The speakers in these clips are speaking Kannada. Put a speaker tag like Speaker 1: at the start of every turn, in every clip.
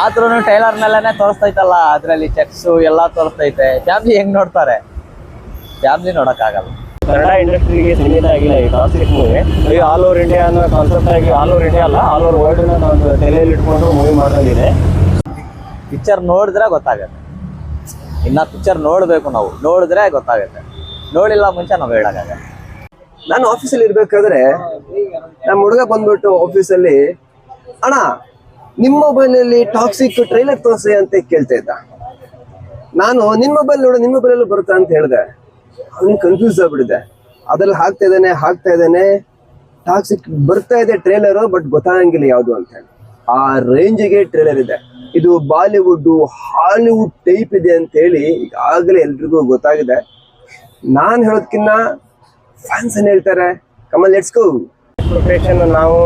Speaker 1: ಆದ್ರೂ ಟೈಲರ್ ಮೇಲೆನೆ ತೋರಿಸ್ತೈತಲ್ಲ, ಅದ್ರಲ್ಲಿ ಚೆಕ್ಸ್ ಎಲ್ಲಾ ತೋರಿಸ್ತೈತೆ. ಫ್ಯಾಮಿಲಿ ಹೆಂಗ್ ನೋಡ್ತಾರೆ? ಫ್ಯಾಮಿಲಿ ನೋಡಕ್ಕಾಗಲ್ಲ.
Speaker 2: ಕನ್ನಡ ಇಂಡಸ್ಟ್ರಿಗೆ ಸೀಮಿತ ಆಗಿಲ್ಲ ಈ ಟಾಕ್ಸಿಕ್ ಮೂವಿ. ಈ ಆಲ್ ಓವರ್ ಇಂಡಿಯಾ ಅನ್ನೋ ಕಾನ್ಸೆಪ್ಟ್ ಆಗಿ, ಆಲ್ ಓವರ್ ಇಂಡಿಯಾ ಅಲ್ಲ, ಆಲ್ ಓವರ್ ವರ್ಲ್ಡ್ ಒಂದು ತಲೆಯಲ್ಲಿ ಇಟ್ಕೊಂಡು ಮೂವಿ ಮಾಡೋದಿದೆ.
Speaker 1: ಪಿಕ್ಚರ್ ನೋಡಿದ್ರೆ ಗೊತ್ತಾಗುತ್ತೆ. ಇನ್ನ ಪಿಕ್ಚರ್ ನೋಡ್ಬೇಕು, ನಾವು ನೋಡಿದ್ರೆ ಗೊತ್ತಾಗುತ್ತೆ. ನೋಡಿಲ್ಲ ಮುಂಚೆ ನಾವು ಹೇಳಕ್ಕಾಗಲ್ಲ.
Speaker 3: ನಾನು ಆಫೀಸಲ್ಲಿ ಇರ್ಬೇಕಾದ್ರೆ ನಮ್ಮ ಹುಡುಗ ಬಂದ್ಬಿಟ್ಟು ಆಫೀಸಲ್ಲಿ, ಅಣ್ಣ ನಿಮ್ಮ ಮೊಬೈಲಲ್ಲಿ ಟಾಕ್ಸಿಕ್ ಟ್ರೈಲರ್ ತೋರಿಸಿ ಅಂತ ಕೇಳ್ತಾ ಇದ್ದ. ನಾನು ನಿನ್ನ ಮೊಬೈಲ್ ನೋಡು, ನಿಮ್ಮ ಮೊಬೈಲಲ್ಲಿ ಬರುತ್ತಾ ಅಂತ ಹೇಳಿದೆ. ಅವ್ನಿಗೆ ಕನ್ಫ್ಯೂಸ್ ಆಗ್ಬಿಟ್ಟಿದೆ. ಅದ್ರಲ್ಲಿ ಹಾಕ್ತಾ ಇದ್ದಾನೆ ಟಾಕ್ಸಿಕ್ ಬರ್ತಾ ಇದೆ ಟ್ರೇಲರು, ಬಟ್ ಗೊತ್ತಾಗಂಗಿಲ್ಲ ಯಾವುದು ಅಂತ ಹೇಳಿ. ಆ ರೇಂಜಿಗೆ ಟ್ರೇಲರ್ ಇದೆ. ಇದು ಬಾಲಿವುಡ್ ಹಾಲಿವುಡ್ ಟೈಪ್ ಇದೆ ಅಂತ ಹೇಳಿ ಈಗಾಗಲೇ ಎಲ್ರಿಗೂ ಗೊತ್ತಾಗಿದೆ. ನಾನು ಹೇಳೋದಕ್ಕಿಂತ ಫ್ಯಾನ್ಸ್ ಏನ್ ಹೇಳ್ತಾರೆ, ಕಮಲ್ ಲೆಟ್ಸ್ ಗೋ.
Speaker 2: ಎಕ್ಸ್ಪೆಕ್ಟೇಷನ್ ನಾವು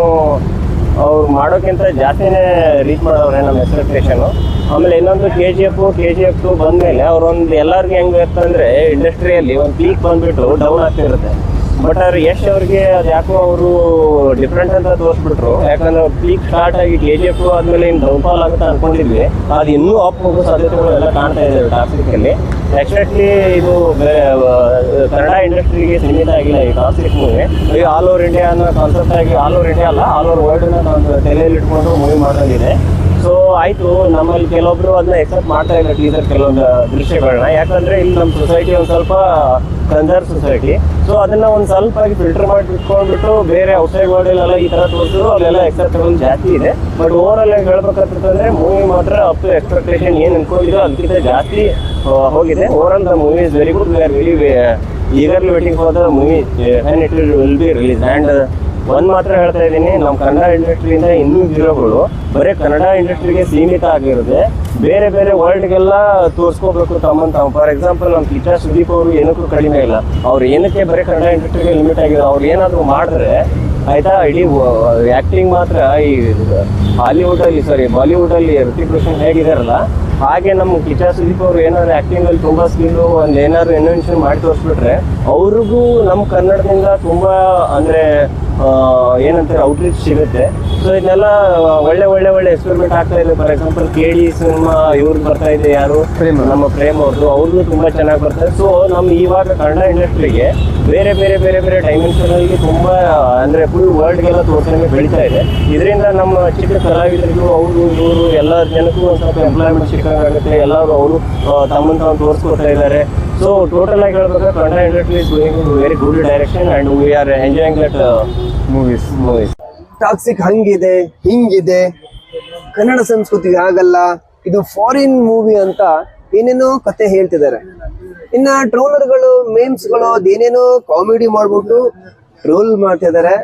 Speaker 2: ಅವ್ರು ಮಾಡೋಕ್ಕಿಂತ ಜಾಸ್ತಿನೇ ರೀಚ್ ಮಾಡೋವ್ರೆ ನಮ್ಮ ಎಕ್ಸ್ಪೆಕ್ಟೇಷನ್. ಆಮೇಲೆ ಇನ್ನೊಂದು KGF 2 ಬಂದ್ಮೇಲೆ ಅವ್ರೊಂದು ಎಲ್ಲರಿಗೂ ಹೆಂಗೆ ಇರ್ತಂದ್ರೆ ಇಂಡಸ್ಟ್ರಿಯಲ್ಲಿ ಒಂದು ಪೀಕ್ ಬಂದ್ಬಿಟ್ಟು ಡೌನ್ ಆಗ್ತಿರುತ್ತೆ. ಬಟ್ ಅವ್ರು ಯಶ್ ಅವ್ರಿಗೆ ಅದು ಯಾಕೋ ಅವರು ಡಿಫ್ರೆಂಟ್ ಅಂತ ತೋರಿಸ್ಬಿಟ್ರು. ಯಾಕಂದ್ರೆ ಪೀಕ್ ಸ್ಟಾರ್ಟ್ ಆಗಿ KGF 2 ಆದ್ಮೇಲೆ ಇನ್ನು ಡೌನ್ಫಾಲ್ ಆಗುತ್ತೆ ಅನ್ಕೊಂಡಿದ್ವಿ. ಅದು ಇನ್ನೂ ಅಪ್ ಹೋಗೋ ಸಾಧ್ಯತೆಗಳು ಎಲ್ಲ ಕಾಣ್ತಾ ಇದೆ ಟಾಕ್ಸಿಕ್ ಅಲ್ಲಿ. ಎಕ್ಸ್ಪೆಕ್ಟ್ಲಿ ಇದು ಕನ್ನಡ ಇಂಡಸ್ಟ್ರಿಗೆ ಸೀಮಿತ ಆಗಿಲ್ಲ ಈ ಟಾಕ್ಸಿಕ್ ಮೂವಿ. ಈ ಆಲ್ ಓವರ್ ಇಂಡಿಯಾ ಅನ್ನೋ ಕಾನ್ಸೆಪ್ಟ್ ಆಗಿ, ಆಲ್ ಓವರ್ ಇಂಡಿಯಾ ಅಲ್ಲ, ಆಲ್ ಓವರ್ ವರ್ಲ್ಡ್ ಒಂದು ತಲೆಯಲ್ಲಿ ಇಟ್ಕೊಂಡು ಮೂವಿ ಮಾಡೋದಿದೆ. ಸೊ ಆಯ್ತು, ನಮ್ಮಲ್ಲಿ ಕೆಲವೊಬ್ರು ಅದನ್ನ ಎಕ್ಸೆಪ್ಟ್ ಮಾಡ್ತಾ ಇಲ್ಲ ಟೀಸರ್ ಕೆಲವೊಂದು ದೃಶ್ಯಗಳನ್ನ. ಯಾಕಂದ್ರೆ ಇಲ್ಲಿ ನಮ್ಮ ಸೊಸೈಟಿ ಒಂದು ಸ್ವಲ್ಪ ಕನ್ಸರ್ವ್ ಸೊಸೈಟಿ. ಸೊ ಅದನ್ನ ಒಂದು ಸ್ವಲ್ಪ ಫಿಲ್ಟರ್ ಮಾಡಿ ಇಟ್ಕೊಂಡ್ಬಿಟ್ಟು ಬೇರೆ ಔಟ್ಸೈಡ್ ವರ್ಲ್ಡ್ ಈ ತರ ತೋರಿಸಿದ್ರು ಅಲ್ಲೆಲ್ಲ ಎಕ್ಸೆಪ್ಟಬಲ್ ಜಾಸ್ತಿ ಇದೆ. ಬಟ್ ಓವರ್ ಆಲ್ ಹೇಳ್ಬೇಕಂತಂದ್ರೆ ಮೂವಿ ಮಾತ್ರ ಅಪ್ ಟು ಎಕ್ಸ್ಪೆಕ್ಟೇಷನ್ ಏನ್ ಅನ್ಕೊಂಡಿದ್ರು ಅದಕ್ಕಿಂತ ಜಾಸ್ತಿ ಹೋಗಿದೆ. Over all the movie is very good. We are very eagerly waiting for the movie when it will be released. And ಒಂದ್ ಮಾತ್ರ ಹೇಳ್ತಾ ಇದ್ದೀನಿ, ನಮ್ಮ ಕನ್ನಡ ಇಂಡಸ್ಟ್ರಿಯಿಂದ ಇನ್ನೂ ಹೀರೋಗಳು ಬರೀ ಕನ್ನಡ ಇಂಡಸ್ಟ್ರಿಗೆ ಸೀಮಿತ ಆಗಿರುತ್ತೆ. ಬೇರೆ ಬೇರೆ ವರ್ಲ್ಡ್ಗೆಲ್ಲ ತೋರಿಸ್ಕೋಬೇಕು ತಮ್ಮನ್ ತಾವು. ಫಾರ್ ಎಕ್ಸಾಂಪಲ್ ನಮ್ಮ ಕಿಚ್ಚ ಸುದೀಪ್ ಅವರು ಏನಕ್ಕೂ ಕಡಿಮೆ ಇಲ್ಲ. ಅವ್ರು ಏನಕ್ಕೆ ಬರೀ ಕನ್ನಡ ಇಂಡಸ್ಟ್ರಿಗೆ ಲಿಮಿಟ್ ಆಗಿದೆ. ಅವ್ರು ಏನಾದ್ರು ಮಾಡಿದ್ರೆ ಆಯ್ತಾ, ಇಡೀ ಆಕ್ಟಿಂಗ್ ಮಾತ್ರ ಈ ಬಾಲಿವುಡ್ ಅಲ್ಲಿ ಋತಿಕ್ ರೋಷನ್ ಹೇಗಿದಾರಲ್ಲ ಹಾಗೆ ನಮ್ಮ ಕಿಚ್ಚ ಸುದೀಪ್ ಅವರು ಏನಾದ್ರು ಆಕ್ಟಿಂಗ್ ಅಲ್ಲಿ ತುಂಬಾ ಸ್ಕಿಲ್, ಒಂದ್ ಏನಾದ್ರು ಇನ್ವೆನ್ಷನ್ ಮಾಡಿ ತೋರಿಸ್ಬಿಟ್ರೆ ಅವ್ರಿಗೂ ನಮ್ಮ ಕನ್ನಡದಿಂದ ತುಂಬಾ ಅಂದ್ರೆ ಏನಂತಾರೆ ಔಟ್ರೀಚ್ ಸಿಗುತ್ತೆ. ಸೊ ಇದನ್ನೆಲ್ಲ ಒಳ್ಳೆ ಎಕ್ಸ್ಪೆರಿಮೆಂಟ್ ಆಗ್ತಾ ಇದೆ. ಫಾರ್ ಎಕ್ಸಾಂಪಲ್ KD ಸಿನಿಮಾ ಇವ್ರಿಗೆ ಬರ್ತಾ ಇದೆ, ಯಾರು ನಮ್ಮ ಪ್ರೇಮ್ ಅವ್ರದ್ದು ತುಂಬಾ ಚೆನ್ನಾಗಿ ಬರ್ತಾರೆ. ಸೊ ನಮ್ಮ ಇವಾಗ ಕನ್ನಡ ಇಂಡಸ್ಟ್ರಿಗೆ ಬೇರೆ ಡೈಮೆನ್ಷನ್ ಅಲ್ಲಿ ತುಂಬಾ ಅಂದ್ರೆ ಫುಲ್ ವರ್ಲ್ಡ್ಗೆಲ್ಲ ತೋರ್ಸಂಗೆ ಬೆಳೀತಾ ಇದೆ. ಇದರಿಂದ ನಮ್ಮ ಚಿಕ್ಕ ಕಲಾವಿದರಿಗೂ ಇವರು ಎಲ್ಲ ಜನಕ್ಕೂ ಒಂದು ಸ್ವಲ್ಪ ಎಂಪ್ಲಾಯ್ಮೆಂಟ್ ಸಿಕ್ಕಾಗುತ್ತೆ. ಎಲ್ಲರೂ ಅವರು ತಮ್ಮನ್ನು ತಾವು ತೋರಿಸ್ಕೊಡ್ತಾ ಇದ್ದಾರೆ. ಸೊ ಟೋಟಲ್ ಆಗಿ ಹೇಳ್ಬೇಕಾದ್ರೆ Kannada industry is going in very good direction and we are enjoying that movies.
Speaker 3: Toxic ಹಂಗಿದೆ ಹಿಂಗಿದೆ, ಕನ್ನಡ ಸಂಸ್ಕೃತಿಗೆ ಆಗಲ್ಲ, ಇದು ಫಾರಿನ್ ಮೂವಿ ಅಂತ ಏನೇನೋ ಕತೆ ಹೇಳ್ತಿದ್ದಾರೆ. ಇನ್ನ ಟ್ರೋಲರ್ಗಳು, ಮೇಮ್ಸ್ಗಳು ಅದೇನೇನೋ ಕಾಮಿಡಿ ಮಾಡ್ಬಿಟ್ಟು ಟ್ರೋಲ್ ಮಾಡ್ತಿದ್ದಾರೆ.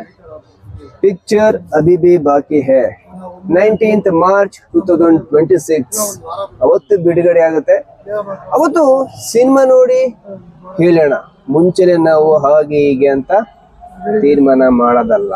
Speaker 3: ಪಿಕ್ಚರ್ ಅಭಿ ಭಿ ಬಾಕಿ ಹೈ 19th March 2026 ಅವತ್ತು ಬಿಡುಗಡೆ ಆಗುತ್ತೆ. ಅವತ್ತು ಸಿನಿಮಾ ನೋಡಿ ಹೇಳೋಣ, ಮುಂಚೆನೆ ನಾವು ಹಾಗೆ ಹೀಗೆ ಅಂತ ತೀರ್ಮಾನ ಮಾಡೋದಲ್ಲ.